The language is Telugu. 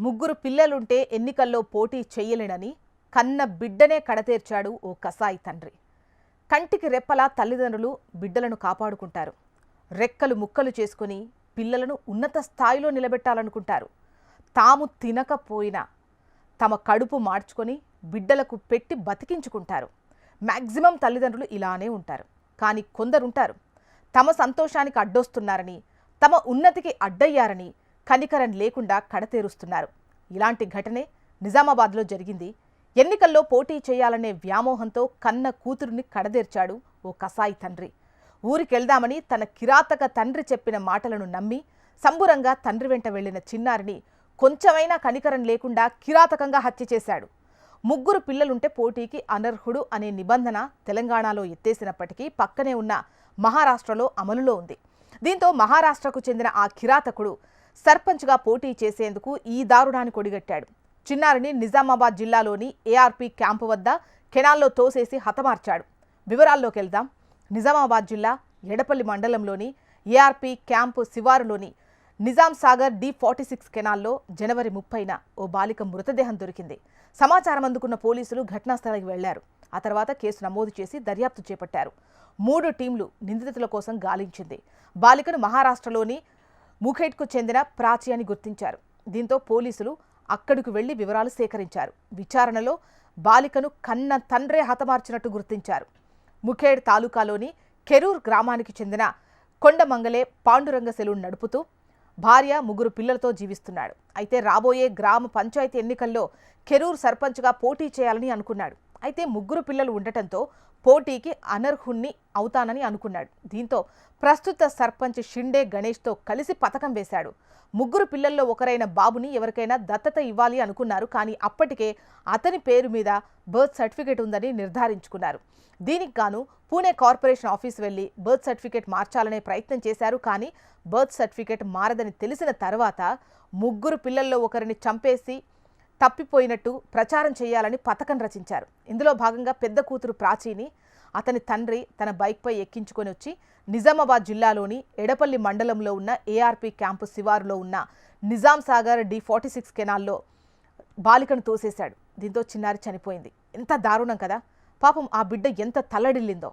ముగ్గురు పిల్లలుంటే ఎన్నికల్లో పోటీ చెయ్యలేనని కన్న బిడ్డనే కడతేర్చాడు ఓ కసాయి తండ్రి. కంటికి రెప్పలా తల్లిదండ్రులు బిడ్డలను కాపాడుకుంటారు. రెక్కలు ముక్కలు చేసుకుని పిల్లలను ఉన్నత స్థాయిలో నిలబెట్టాలనుకుంటారు. తాము తినకపోయినా తమ కడుపు మార్చుకొని బిడ్డలకు పెట్టి బతికించుకుంటారు. మ్యాక్సిమం తల్లిదండ్రులు ఇలానే ఉంటారు. కానీ కొందరుంటారు తమ సంతోషానికి అడ్డొస్తున్నారని, తమ ఉన్నతికి అడ్డయ్యారని కనికరం లేకుండా కడతేరుస్తున్నారు. ఇలాంటి ఘటనే నిజామాబాద్లో జరిగింది. ఎన్నికల్లో పోటీ చేయాలనే వ్యామోహంతో కన్న కూతురుని కడదేర్చాడు ఓ కసాయి తండ్రి. ఊరికెళ్దామని తన కిరాతక తండ్రి చెప్పిన మాటలను నమ్మి సంబురంగా తండ్రి వెంట వెళ్లిన చిన్నారిని కొంచెమైనా కనికరం లేకుండా కిరాతకంగా హత్య చేశాడు. ముగ్గురు పిల్లలుంటే పోటీకి అనర్హుడు అనే నిబంధన తెలంగాణలో ఎత్తేసినప్పటికీ పక్కనే ఉన్న మహారాష్ట్రలో అమలులో ఉంది. దీంతో మహారాష్ట్రకు చెందిన ఆ కిరాతకుడు సర్పంచ్గా పోటీ చేసేందుకు ఈ దారుణాన్ని కొడిగట్టాడు. చిన్నారిని నిజామాబాద్ జిల్లాలోని ఏఆర్పీ క్యాంపు వద్ద కెనాల్లో తోసేసి హతమార్చాడు. వివరాల్లోకి వెళ్దాం. నిజామాబాద్ జిల్లా ఎడపల్లి మండలంలోని ఏఆర్పీ క్యాంపు శివారులోని నిజాం సాగర్ D46 కెనాల్లో జనవరి 30న ఓ బాలిక మృతదేహం దొరికింది. సమాచారం అందుకున్న పోలీసులు ఘటనాస్థలికి వెళ్లారు. ఆ తర్వాత కేసు నమోదు చేసి దర్యాప్తు చేపట్టారు. 3 టీంలు నిందితుల కోసం గాలించింది. బాలికను మహారాష్ట్రలోని ముఖేడ్కు చెందిన ప్రాచి అని గుర్తించారు. దీంతో పోలీసులు అక్కడికి వెళ్లి వివరాలు సేకరించారు. విచారణలో బాలికను కన్న తండ్రే హతమార్చినట్టు గుర్తించారు. ముఖేడ్ తాలూకాలోని కెరూర్ గ్రామానికి చెందిన కొండమంగలే పాండురంగ సెలూన్ నడుపుతూ భార్య, 3 పిల్లలతో జీవిస్తున్నాడు. అయితే రాబోయే గ్రామ పంచాయతీ ఎన్నికల్లో కెరూర్ సర్పంచ్గా పోటీ చేయాలని అనుకున్నాడు. అయితే 3 పిల్లలు ఉండటంతో పోటీకి అనర్హుణ్ణి అవుతానని అనుకున్నాడు. దీంతో ప్రస్తుత సర్పంచ్ షిండే గణేష్తో కలిసి పథకం వేశాడు. 3 పిల్లల్లో ఒకరైన బాబుని ఎవరికైనా దత్తత ఇవ్వాలి అనుకున్నారు. కానీ అప్పటికే అతని పేరు మీద బర్త్ సర్టిఫికేట్ ఉందని నిర్ధారించుకున్నారు. దీనికి గాను పూణే కార్పొరేషన్ ఆఫీస్ వెళ్లి బర్త్ సర్టిఫికేట్ మార్చాలనే ప్రయత్నం చేశారు. కానీ బర్త్ సర్టిఫికేట్ మారదని తెలిసిన తర్వాత 3 పిల్లల్లో ఒకరిని చంపేసి తప్పిపోయినట్టు ప్రచారం చేయాలని పథకం రచించారు. ఇందులో భాగంగా పెద్ద కూతురు ప్రాచీని అతని తండ్రి తన బైక్పై ఎక్కించుకొని వచ్చి నిజామాబాద్ జిల్లాలోని ఎడపల్లి మండలంలో ఉన్న ఏఆర్పీ క్యాంపు శివారులో ఉన్న నిజాం సాగర్ D46 కెనాల్లో బాలికను తోసేశాడు. దీంతో చిన్నారి చనిపోయింది. ఎంత దారుణం కదా! పాపం ఆ బిడ్డ ఎంత తల్లడిల్లిందో.